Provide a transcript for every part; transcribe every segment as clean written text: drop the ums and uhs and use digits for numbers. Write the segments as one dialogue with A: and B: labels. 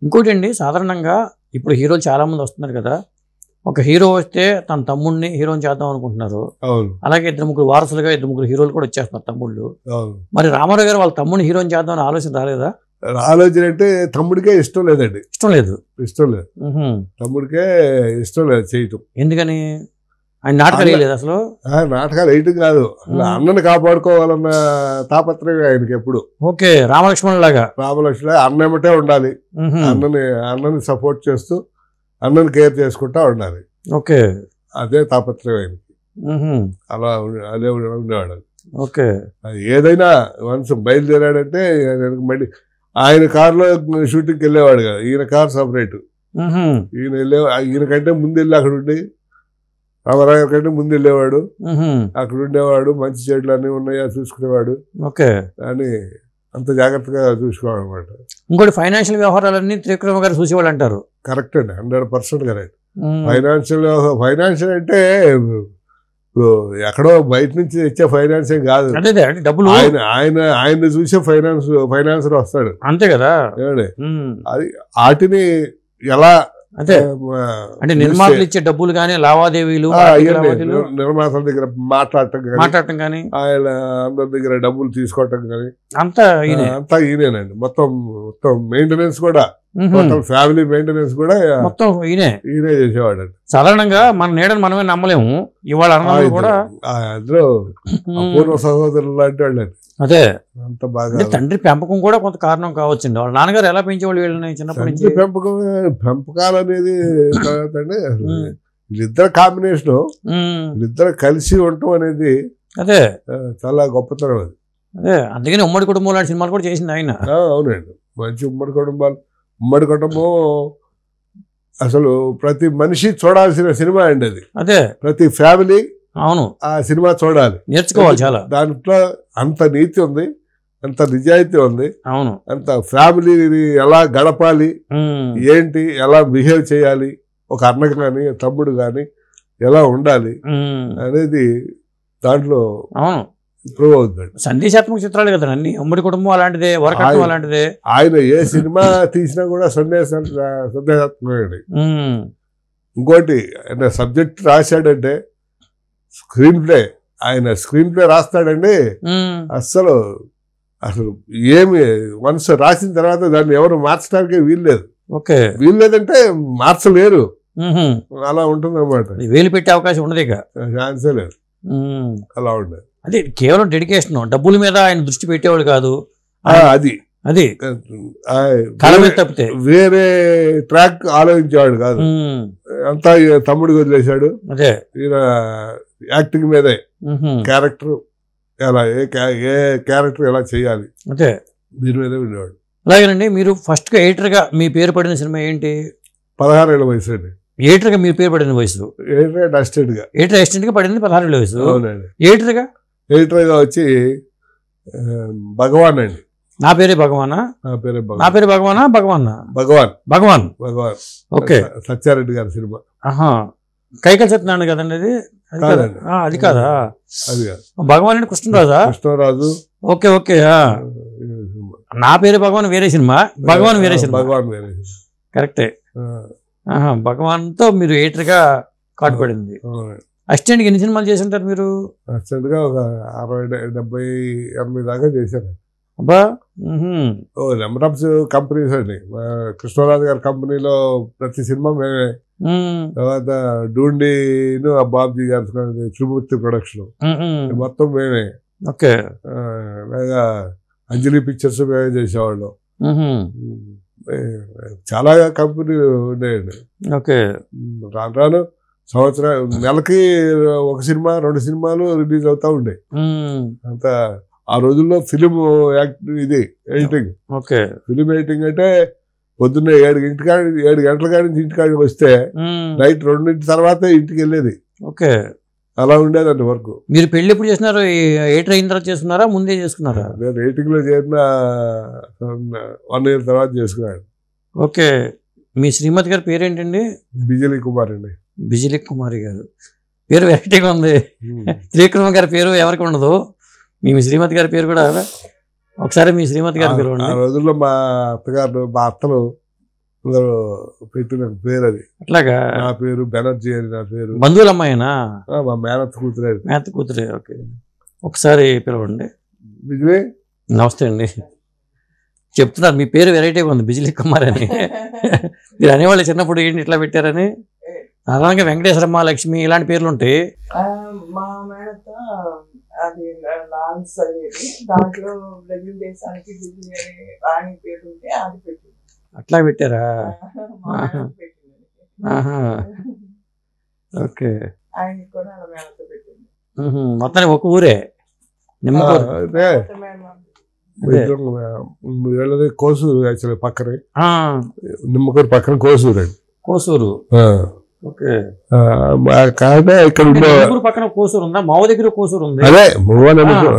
A: ఇంకోటండి సాధారణంగా ఇప్పుడు హీరోలు చాలా మంది వస్తున్నారు కదా, ఒక హీరో వస్తే తన తమ్ముడిని హీరోని చేద్దాం అనుకుంటున్నారు. అలాగే 2-3 వారసులుగా 2-3 హీరోలు కూడా వచ్చేస్తున్నారు తమ్ముళ్ళు. మరి రామారావు గారు వాళ్ళ తమ్ముడిని హీరోని చేద్దాం అని ఆలోచన రాలేదా?
B: ఆలోచన అంటే తమ్ముడికే ఇష్టం లేదండి.
A: ఇష్టం లేదు
B: తమ్ముడికే ఇష్టం లేదు చేయటం.
A: ఎందుకని? ఆయన నాటకాలు వేయలేదు అసలు?
B: నాటకాలు వేయటం కాదు, అన్నని కాపాడుకోవాలన్న తాపత్రయం ఆయనకి ఎప్పుడు.
A: ఓకే, రామలక్ష్మణ్ లాగా.
B: రామలక్ష్మణ్ అన్న ఏమంటే ఉండాలి, అన్నని సపోర్ట్ చేస్తూ అన్నని కేర్ చేసుకుంటా ఉండాలి.
A: ఓకే,
B: అదే తాపత్రయం ఆయనకి. అలా అదే ఉండేవాడు.
A: ఓకే,
B: ఏదైనా వన్స్ బయలుదేరాడంటే మళ్ళీ ఆయన కారులో షూటింగ్కి వెళ్ళేవాడు కదా, ఈయన కార్ సపరేట్. ఈయనకంటే ముందు వెళ్ళి అక్కడ ఉండి, రామారావు కంటే ముందు వెళ్ళేవాడు, అక్కడ ఉండేవాడు, మంచి చెట్లు అన్నీ ఉన్నాయా చూసుకునేవాడు.
A: ఓకే,
B: అని అంత జాగ్రత్తగా చూసుకోవాలి అనమాట.
A: ఇంకోటి ఫైనాన్షియల్ వ్యవహారాలన్నీ త్రివిక్రమ గారు చూసేవాళ్ళు అంటారు.
B: కరెక్ట్ అండి, 100% కరెక్ట్. ఫైనాన్షియల్ అంటే ఇప్పుడు ఎక్కడో బయట నుంచి తెచ్చే ఫైనాన్స్ ఏం కాదు,
A: డబ్బులు
B: ఆయన చూసే ఫైనాన్సర్ వస్తాడు
A: అంతే కదా.
B: అది వాటిని ఎలా
A: అంటే నిర్మాతలు ఇచ్చే డబ్బులు కానీ లావాదేవీలు,
B: నిర్మాతల దగ్గర మాట్లాడటం కానీ ఆయన అందరి దగ్గర డబ్బులు తీసుకోవటం కానీ అంతా ఈయనేనండి. మొత్తం మెయింటెనెన్స్ కూడా, మొత్తం ఫ్యామిలీ మెయింటెనెన్స్ కూడా
A: మొత్తం ఈయనే
B: చేసేవాడు అండి.
A: సాధారణంగా మన నీడని మనమే నమ్మలేము. ఇవాళ కూడా
B: అందులో అపూర్వ సహోదరులు లాంటి వాళ్ళు.
A: అదే
B: అంత బాగా
A: తండ్రి పెంపకం కూడా కొంత కారణం కావచ్చండి. వాళ్ళ నాన్నగారు ఎలా పెంచేవాళ్ళు వీళ్ళని చిన్నప్పటి నుంచి?
B: పెంపకాలు అనేది వీళ్ళిద్దరు కాంబినేషన్, వీళ్ళిద్దరు కలిసి ఉండటం అనేది
A: అదే
B: చాలా గొప్పతనం. అది
A: అదే అందుకని ఉమ్మడి కుటుంబం లాంటి సినిమాలు కూడా చేసింది ఆయన.
B: అవునండి, మంచి ఉమ్మడి కుటుంబం అసలు ప్రతి మనిషి చూడాల్సిన సినిమా అండి అది.
A: అదే
B: ప్రతి ఫ్యామిలీ
A: అవును
B: ఆ సినిమా చూడాలి,
A: నేర్చుకోవాలి చాలా.
B: దాంట్లో అంత నీతి ఉంది, అంత నిజాయితీ ఉంది.
A: అవును,
B: అంత ఫ్యామిలీని ఎలా గడపాలి, ఏంటి ఎలా బిహేవ్ చేయాలి, ఒక అన్న కానీ తమ్ముడు కానీ ఎలా ఉండాలి అనేది దాంట్లో
A: అవును
B: ప్రూవ్ అవుతుంది.
A: సందేశాత్మక చిత్రాలు కదా అన్ని. ఉమ్మడి కుటుంబం అలాంటిదే, వరకట్నం అలాంటిదే.
B: ఆయన ఏ సినిమా తీసినా కూడా సందేశాత్మకండి. ఇంకోటి ఆయన సబ్జెక్ట్ రాశాడంటే స్క్రీన్ ప్లే రాస్తాడండి. అసలు ఏమి వన్స్ రాసిన తర్వాత దాన్ని ఎవరు మార్చడానికి వీల్లేదు.
A: ఓకే,
B: వీల్లేదంటే మార్చలేరు, అలా ఉంటుంది అన్నమాట.
A: వేలు పెట్టే అవకాశం ఉండదు, ఇక
B: ఛాన్సే లేదు. అలా ఉండదు.
A: అదే కేవలం డెడికేషన్, డబ్బుల మీద ఆయన దృష్టి పెట్టేవాడు కాదు. అది కళ మీద తప్పితే
B: వేరే ట్రాక్ ఆలోచించేవాడు కాదు. అంతా తమ్ముడికి వదిలేశాడు.
A: అదే
B: ఈయన యాక్టింగ్ మీదే, క్యారెక్టర్ ఎలా ఏ క్యారెక్టర్ ఎలా చేయాలి
A: అదే
B: దీని మీదే ఉండేవాడు.
A: అలాగేనండి, మీరు ఫస్ట్ గా ఎడిటర్ గా మీ పేరు పడిన సినిమా ఏంటి?
B: 16 ఏళ్ల వయసు అండి.
A: ఎడిటర్ గా మీరు పేరు పడిన వయసు?
B: ఎడిటర్ అసిస్టెంట్
A: గా పడింది 16 ఏళ్ల వయసు.
B: అవునండి.
A: ఎడిటర్ గా
B: వచ్చి భగవాన్ అండి.
A: నా పేరే భగవానా? నా పేరు భగవానా? భగవాన్. ఓకే,
B: సత్యారెడ్డి గారి సినిమా.
A: కైకల్ సత్యనారాయణ కదండి అది? అది కాదా?
B: అది
A: భగవాన్ అంటే కృష్ణరాజు. ఓకే ఓకే, నా పేరు భగవాన్ వేరే సినిమా, భగవాన్ వేరే సినిమా. కరెక్టే. భగవాన్ తో మీరు ఎడిటర్ గా కార్డు పడింది. అసిస్టెంట్ ఎన్ని సినిమాలు చేసి ఉంటారు మీరు?
B: అసిస్టెంట్ గా ఒక 60, 70, 80 దాకా చేశాను.
A: అబ్బా,
B: నెంబర్ ఆఫ్ కంపెనీస్ అండి. కృష్ణరాజు గారి కంపెనీలో ప్రతి సినిమా మేమే. తర్వాత డూండీను బాబ్జీ గారి త్రిమూర్తి ప్రొడక్షన్ మొత్తం మేమే.
A: ఓకే,
B: అలాగా అంజలి పిక్చర్స్ మేమే చేసేవాళ్ళం. చాలా కంపెనీలు ఉన్నాయండి.
A: ఓకే,
B: రాను సంవత్సరం నెలకి 1 సినిమా 2 సినిమాలు రిలీజ్ అవుతా ఉండే. అంత ఆ రోజుల్లో film editing.
A: Okay,
B: film editing అంటే పొద్దున్నే 7 గంటల కాడి నుంచి ఇంటికాడికి వస్తే నైట్ 2 తర్వాత ఇంటికి వెళ్ళేది.
A: ఓకే,
B: అలా ఉండేదండి వర్క్.
A: మీరు పెళ్లి ఎప్పుడు చేసినారు? ఎడిటర్ అయిన తర్వాత చేసుకున్నారా, ముందే చేసుకున్నారా?
B: నేను ఎడిటింగ్ లో చేరిన 1 year తర్వాత చేసుకున్నాను.
A: ఓకే, మీ శ్రీమతి గారి పేరేంటండి?
B: బిజిలి కుమార్ అండి.
A: బిజిలి కుమారి గారు పేరు వెరైటీగా ఉంది. త్రివిక్రమ గారి పేరు ఎవరికి ఉండదు, మీ శ్రీమతి గారి పేరు కూడా. ఒకసారి మీ శ్రీమతి గారి పేరు.
B: ఆ రోజుల్లో మా అత్తగారు, మా అత్తలు పెట్టిన పేరు అది.
A: అట్లాగా
B: నా పేరు బెనర్జీ అని నా పేరు.
A: బంధువుల అమ్మాయినా?
B: మా మేనత్ కూతురే.
A: మేనత్ కూతురే. ఓకే, ఒకసారి పిలవండి.
B: బిజిలీ.
A: నమస్తే అండి. చెప్తున్నారు మీ పేరు వెరైటీగా ఉంది, బిజిలీ కుమార్ అని. మీరు అనేవాళ్ళు చిన్నప్పుడు ఏంటి ఇట్లా పెట్టారని? సాధారణంగా వెంకటేశ్వరమ్మ, లక్ష్మి ఇలాంటి పేర్లు ఉంటాయి.
C: మా మేనత అది లాన్స్ అనేది దాంట్లో డబ్ల్యూ దేశానికి బిజిలీ అనే రాణి పేరు ఉంటే అది పెట్టింది.
A: అట్లా పెట్టారా? ఓకే.
C: ఆయనకి కూడా అలా మేనత పెట్టింది.
A: మొత్తానికి ఒక ఊరే నిమ్మకూరు.
B: కోసూరు యాక్చువల్లీ పక్కనే, నిమ్మకూరు పక్కన కోసూరు అండి.
A: కోసూరు. ఓకే.
B: ఇక్కడ
A: పక్కన కోసూరు ఉందా? మావ దగ్గర కోసూరు ఉంది.
B: అదే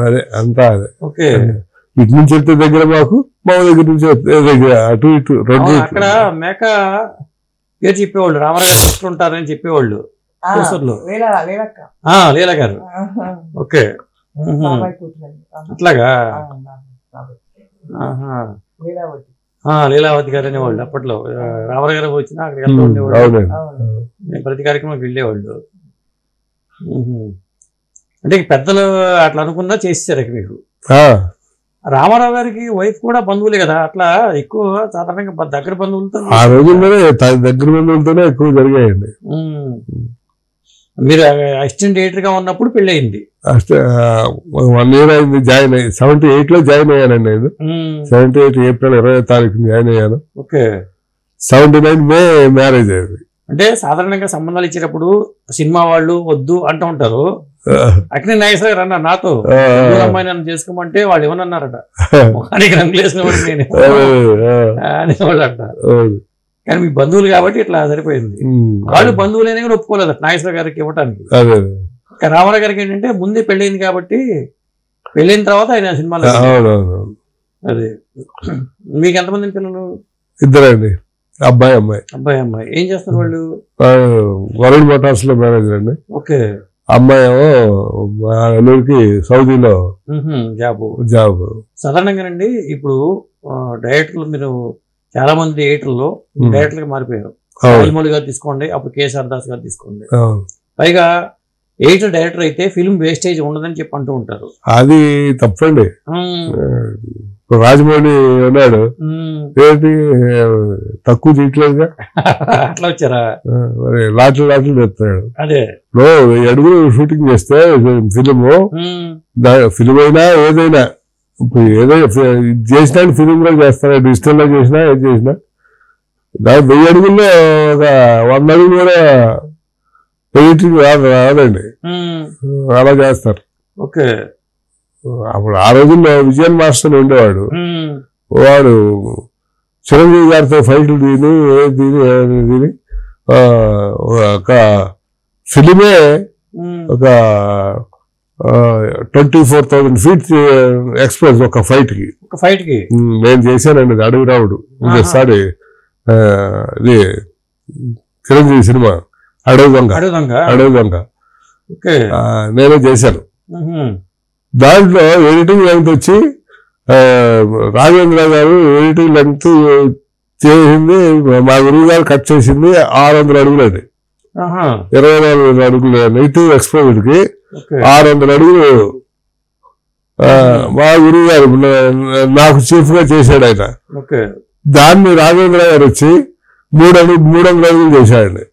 B: అదే అంతా అదే.
A: ఓకే.
B: ఇటు నుంచి వెళ్తే దగ్గర మాకు, మావ దగ్గర నుంచి దగ్గర, అటు ఇటు రెండు.
A: అక్కడ మేక పేరు చెప్పేవాళ్ళు, రామారావు గారు ఉంటారని చెప్పేవాళ్ళు కోసూరులో. లీలా గారు. ఓకే. అట్లాగా. లీలావతి గారు అనేవాళ్ళు అప్పట్లో. రామారావు గారు వచ్చినా అక్కడికి వెళ్తూ ఉండేవాళ్ళు, ప్రతి కార్యక్రమానికి వెళ్ళేవాళ్ళు. అంటే పెద్దలు అట్లా అనుకున్నా చేసేసారు మీకు. రామారావు గారికి వైఫ్ కూడా బంధువులే కదా, అట్లా ఎక్కువ సాధారణంగా దగ్గర బంధువులతో,
B: ఆ రోజుల్లోనే దగ్గర బంధువులతోనే ఎక్కువ జరిగాయండి.
A: మీరు అసిస్టెంట్ ఎడిటర్ గా ఉన్నప్పుడు పెళ్లి అయింది.
B: 1 year అయింది. జాయిన్ అయ్యి 78 లో జాయిన్ అయ్యానండి నేను. 78 ఏప్రిల్ 20వ తారీఖున జాయిన్ అయ్యాను.
A: ఓకే.
B: 79 మే మ్యారేజ్ అయ్యింది.
A: అంటే సాధారణంగా సంబంధాలు ఇచ్చేటప్పుడు సినిమా వాళ్ళు వద్దు అంటూ ఉంటారు. అక్కడే నాగేశ్వర గారు అన్నారు నాతో, అమ్మాయి నన్ను చేసుకోమంటే వాళ్ళు ఏమన్నారట, ముఖానికి రంగులు వేసినవాడు నేను అనేవాళ్ళు అంట. కానీ మీ బంధువులు కాబట్టి ఇట్లా సరిపోయింది. వాళ్ళు బంధువులైనా కూడా ఒప్పుకోలేదు నాగేశ్వర గారికి ఇవ్వటానికి. రామారావు గారికి ఏంటంటే ముందే పెళ్ళయింది కాబట్టి, పెళ్ళైన తర్వాత ఆయన సినిమాలో. అదే. మీకు ఎంతమంది పిల్లలు?
B: 2 అండి, అబ్బాయి అమ్మాయి.
A: అబ్బాయి అమ్మాయి. ఏం చేస్తారు వాళ్ళు?
B: వరుణ్ మోటార్స్ లో మేనేజర్ అండి.
A: ఓకే.
B: అమ్మాయి ఏమో అల్లూరికి సౌదీలో జాబ్.
A: సాధారణంగానండి ఇప్పుడు డైరెక్టర్లు, మీరు చాలా మంది ఎడిటర్లు డైరెక్టర్గా మారిపోయారు. రాజమౌళి గారు తీసుకోండి, అప్పుడు కేఎస్ఆర్ దాస్ గారు తీసుకోండి. పైగా ఎడిటర్ డైరెక్టర్ అయితే ఫిల్మ్ వేస్టేజ్ ఉండదని చెప్పి అంటూ ఉంటారు.
B: అది తప్పండి. రాజమౌళి ఉన్నాడు ఏంటి తక్కువ తీయట్లేదుగా,
A: అట్లా వచ్చారా?
B: మరి లాట్లు తెస్తున్నాడు.
A: అదే
B: 1000 అడుగులు షూటింగ్ చేస్తే ఫిలిం అయినా ఏదైనా, ఇప్పుడు ఏదైనా చేసినా ఫిలిం కూడా చేస్తారా, డిజిటల్ లో చేసినా ఏది చేసినా 1000 అడుగుల్లో ఒక 100 అడుగులు కూడా ఎడిటింగ్ రాదండి. అలా చేస్తారు.
A: ఓకే.
B: అప్పుడు ఆ రోజుల్లో విజయన్ మాస్టర్ ఉండేవాడు. వాడు చిరంజీవి గారితో ఫైట్లు దీని ఒక ఫిలిమే ఒక 24,000 feet ఎక్స్ప్రెస్ ఒక ఫైట్ కి నేను చేశానండి. అడవి రావుడు ఒకసారి ఇది చిరంజీవి సినిమా అడవి దొంగ నేనే చేశాను. దాంట్లో ఎడిటింగ్ లెంగ్త్ వచ్చి రాఘవేంద్ర గారు ఎడిటింగ్ లెంగ్త్ చేసింది, మా గురువు గారు కట్ చేసింది 600 అడుగులు అది. 24 అడుగులు నెగిటివ్ ఎక్స్పోజర్ కి 600 అడుగులు మా గురువు గారు నాకు చీఫ్ గా చేశాడు ఆయన. దాన్ని రాఘవేంద్ర గారు వచ్చి 300 అడుగులు చేశాడండి.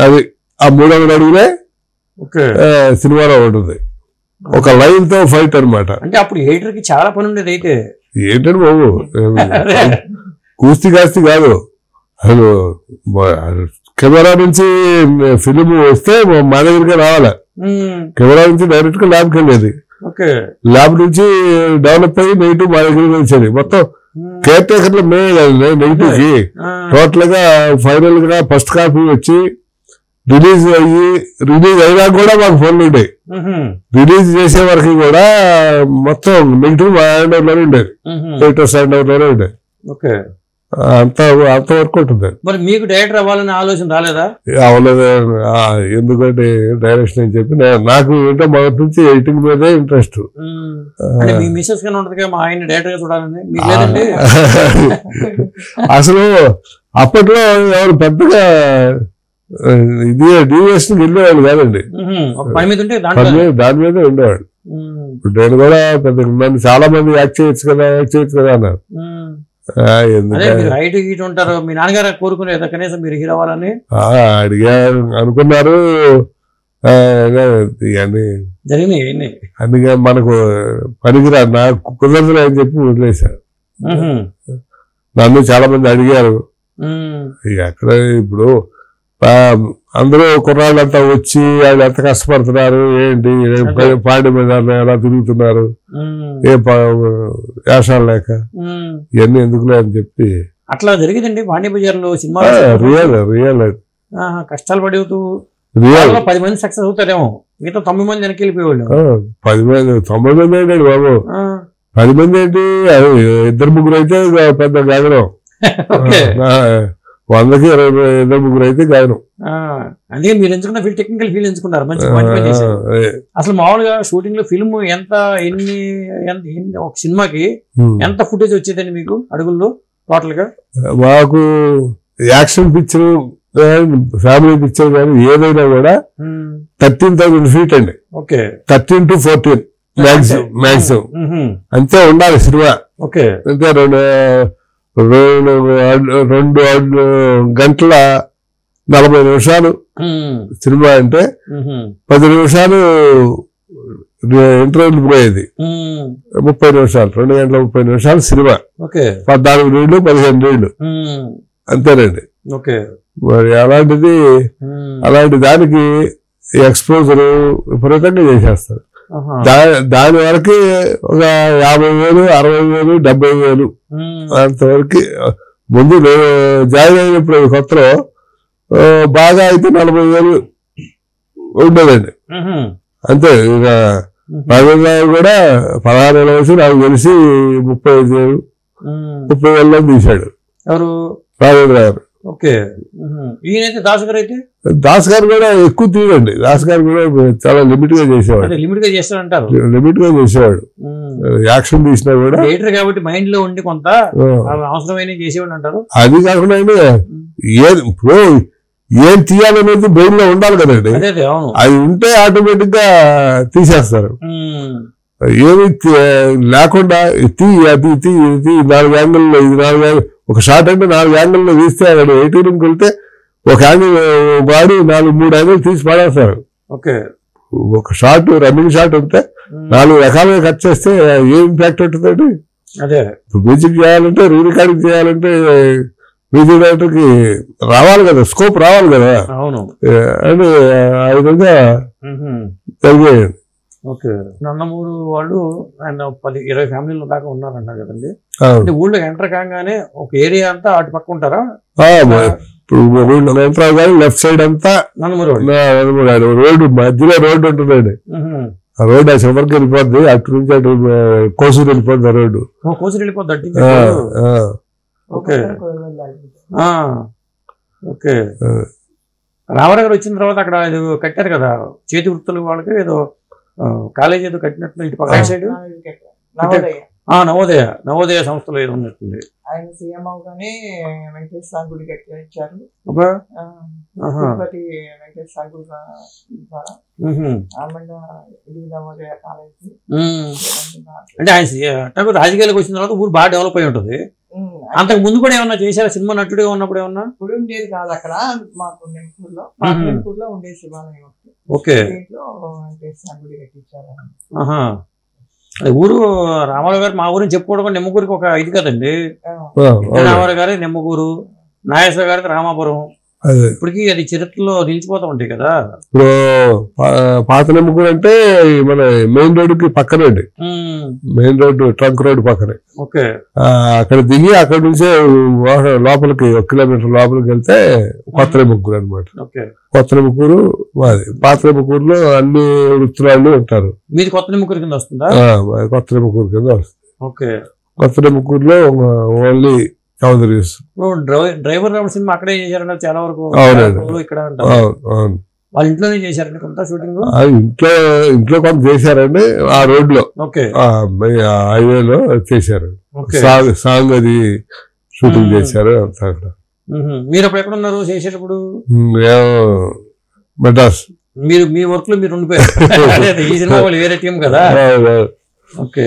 B: అది ఆ 300 అడుగులే సినిమాలో ఉంటుంది. ఒక లైన్ తో ఫైట్ అనమాట.
A: అంటే అప్పుడు ఎడిటర్ కి చాలా పని ఉండేది. అయితే
B: ఏంటండి బాబు, కూస్తి కాస్తి కాదు అసలు. కెమెరా నుంచి ఫిలిం వస్తే మా దగ్గరికి రావాలి. కెమెరా నుంచి డైరెక్ట్ గా ల్యాబ్కి వెళ్ళేది. ల్యాబ్ నుంచి డెవలప్ అయ్యి నెగిటివ్ మా దగ్గరికి వచ్చేది. మొత్తం కేర్ టేకర్లు మేమే కాదు నెగిటివ్ కి. టోటల్ గా ఫైనల్ గా ఫస్ట్ కాపీ వచ్చి రిలీజ్ అయినా కూడా మాకు ఫోన్లు ఉంటాయి. రిలీజ్ చేసే వరకు కూడా మొత్తం నెగిటివ్ మా హ్యాండ్ ఓవర్ లోనే ఉండేది, ఎడిటర్స్ హ్యాండ్ ఓవర్ లోనే ఉండేది. అంతవరకు ఉంటుంది.
A: మరి మీకు డైరెక్టర్ అవ్వాలని ఆలోచన రాలేదా?
B: అవ్వలేదు. ఎందుకంటే డైరెక్షన్ అని చెప్పి నాకు ఏంటో మొదటి నుంచి ఎడిటింగ్ మీదే ఇంట్రెస్ట్.
A: మీ మిస్సెస్ గానే ఉంటది మా ఆయన డైరెక్టర్ గా చూడాలని మీకు లేదండి?
B: అసలు అప్పట్లో ఎవరు పెద్దగా ఇది డిఎస్కి వెళ్ళేవాళ్ళు కాదండి, దాని మీదే ఉండేవాడు. ఇప్పుడు నేను కూడా పెద్ద నన్ను చాలా మంది యాక్ట్ చేయొచ్చు కదా అన్నారు. అడిగారు అనుకున్నారు, అందుకే మనకు పనికిరా నాకు కుదరదులే అని చెప్పి వదిలేశారు. నన్ను చాలా మంది అడిగారు. ఎక్కడ ఇప్పుడు అందరూ కుర్రాళ్ళంతా వచ్చి వాళ్ళు ఎంత కష్టపడుతున్నారు, ఏంటి పాండి మీద ఎలా తిరుగుతున్నారు, ఏ వేషాలు లేక ఇవన్నీ ఎందుకులే అని చెప్పి
A: అట్లా జరిగిందండి. పాండి బజార్లో సినిమా
B: రియల్
A: కష్టాలు పడి 10 మంది సక్సెస్ అవుతారేమో, మిగతా 9 మంది వెనక్కి వెళ్ళిపోయేవాళ్ళు.
B: 9 మంది ఏంటండి బాబు, 10 మంది ఏంటి, 2-3 అయితే పెద్ద గాయనం, 100కి 2-3 అయితే గాయనం.
A: అందుకే మీరు ఎంచుకున్న ఫీల్డ్ టెక్నికల్ ఫీల్డ్ ఎంచుకున్నారు, మంచి పని చేశారు. అసలు మామూలుగా షూటింగ్ లో ఫిల్మ్ ఎంత ఒక సినిమాకి ఎంత ఫుటేజ్ వచ్చేదండి మీకు అడుగుల్లో టోటల్ గా?
B: మాకు యాక్షన్ పిక్చర్ ఫ్యామిలీ పిక్చర్ కానీ ఏదైనా కూడా 13,000 feet అండి. 13 to 14 మ్యాక్సిమం అంతే ఉండాలి సినిమా. అంటే 2 గంటల 40 నిమిషాలు సినిమా అంటే 10 నిమిషాలు ఇంటర్వ్యూలు పోయేది, 30 నిమిషాలు, 2 గంటల 30 నిమిషాలు సినిమా, 14 రీళ్లు 15 రీళ్లు అంతేనండి. మరి అలాంటి దానికి ఎక్స్పోజర్ విపరీతంగా చేసేస్తారు. దాని వరకు ఒక 50,000, 60,000, 70,000 అంతవరకు. ముందు జాయిన్ అయినప్పుడు కొత్తలో బాగా అయితే 40,000 ఉండేదండి అంతే. ఇక ప్రవీణ్ రావు కూడా 16 ఏళ్ళ వయసు నాకు తెలిసి 35,000 తీశాడు ప్రవీణ్ రావు. దాస్ గారు కూడా ఎక్కువ తీయండి, దాస్ గారు కూడా చాలా లిమిట్ గా చేసేవాడు, యాక్షన్ తీసినా కూడా
A: కాబట్టి మైండ్ లో ఉండి కొంత అవసరమైన చేసేవాడు అంటారు.
B: అది కాకుండా ఇప్పుడు ఏం తీయాలనేది బ్రెయిన్ లో ఉండాలి కదండి, అది ఉంటే ఆటోమేటిక్ గా తీసేస్తారు. ఏమి లేకుండా అది 4 యాంగిల్లో, ఇది 4 యాంగిల్, ఒక షాట్ అంటే 4 యాంగిల్లో తీస్తే అక్కడ 80 రూమ్కి వెళ్తే ఒక యాంగిల్ వాడి 3 యాంగిల్ తీసి పడేస్తారు. ఒక షాట్ రన్నింగ్ షాట్ ఉంటే 4 రకాలుగా కట్ చేస్తే ఏం ఇంపాక్ట్ ఉంటుందండి. మ్యూజిక్ చేయాలంటే, రీ రికార్డింగ్ చేయాలంటే మ్యూజిక్ డైరెక్టర్కి రావాలి కదా, స్కోప్ రావాలి కదా అని ఆ విధంగా జరిగాయండి.
A: నందమూరు వాళ్ళు ఆయన 10-20 ఫ్యామిలీల దాకా ఉన్నారన్నారు కదండి. అంటే ఊళ్ళో ఎంటర్ కాగానే ఒక ఏరియా అంతా అటు పక్క ఉంటారా?
B: ఇప్పుడు ఊళ్ళో ఎంటర్ కానీ లెఫ్ట్ సైడ్ అంతా నందమూరు రోడ్డు, మధ్యలో రోడ్డు ఉంటుందండి. ఆ రోడ్డు ఆ చివరికి వెళ్ళిపోద్ది, అటు నుంచి అటు కోసూరు వెళ్ళిపోద్ది. ఆ రోడ్డు
A: కోసూరు వెళ్ళిపోద్ది. రామారావు గారు వచ్చిన తర్వాత అక్కడ ఏదో కట్టారు కదా చేతి వృత్తులు వాళ్ళకి, ఏదో కాలేజ్ ఏదో కట్టినట్టు ఇటు పక్క సైడ్ నవోదయ సంస్థలో ఏదో ఉన్నట్టుంది.
C: ఆయన సీఎం అవగానే వెంకటేశ్వర గుడి కట్టించారు. తిరుపతి వెంకటేశ్వర గుడి ద్వారా నవోదయ కాలేజ్.
A: అంటే ఆయన రాజకీయాలకు వచ్చిన తర్వాత ఊరు బాగా డెవలప్ అయి ఉంటుంది. అంతకు ముందు కూడా ఏమన్నా చేశారా సినిమా నటుడిగా ఉన్నప్పుడు? ఏమన్నా
C: గుడి ఉండేది కాదు అక్కడ మాకు నెంపూర్లో ఉండే శివాలయం. గుడి కట్టించారు.
A: ఊరు రామారావు గారు మా ఊరిని చెప్పుకోవడం నిమ్మకూరికి ఒక ఇది కదండి. రామారావు గారి నిమ్మకూరు, నాగేశ్వర గారికి రామాపురం, ఇప్పటికీ అది చరిత్రలో నిలిచిపోతా ఉంటాయి కదా.
B: ఇప్పుడు పాత నెమ్మకూరు అంటే మన మెయిన్ రోడ్డుకి పక్కనండి, మెయిన్ రోడ్డు ట్రంక్ రోడ్డు పక్కనే. అక్కడ దిగి అక్కడ నుంచే లోపలికి 1 కిలోమీటర్ లోపలికి వెళ్తే కొత్త నెమ్మకూరు అనమాట. కొత్త నెమ్మకూరు మాది. పాత నెమ్మకూరులో అన్ని వృత్తులు ఉంటారు.
A: మీది కొత్త నెమ్మకూరు కింద వస్తుందా?
B: కొత్త నెమ్మకూరు కింద వస్తుంది. కొత్త నెమ్మకూరులో ఓన్లీ చౌదరీస్.
A: డ్రైవర్ రాముడు సినిమా అక్కడే చేశారంట చాలా వరకు. ఇక్కడ వాళ్ళ ఇంట్లోనే చేశారండి కొంత షూటింగ్?
B: ఇంట్లో కొంత చేశారండి, ఆ రోడ్ లో హైవేలో చేశారు. సాంగ్ అది షూటింగ్ చేశారు అంతా అక్కడ.
A: మీరు అప్పుడు ఎక్కడ ఉన్నారు చేసేటప్పుడు?
B: మెడ్రాస్.
A: మీరు మీ వర్క్ లో మీరు ఉండిపోయారు. ఈ సినిమా వాళ్ళు వేరే టీం కదా. ఓకే.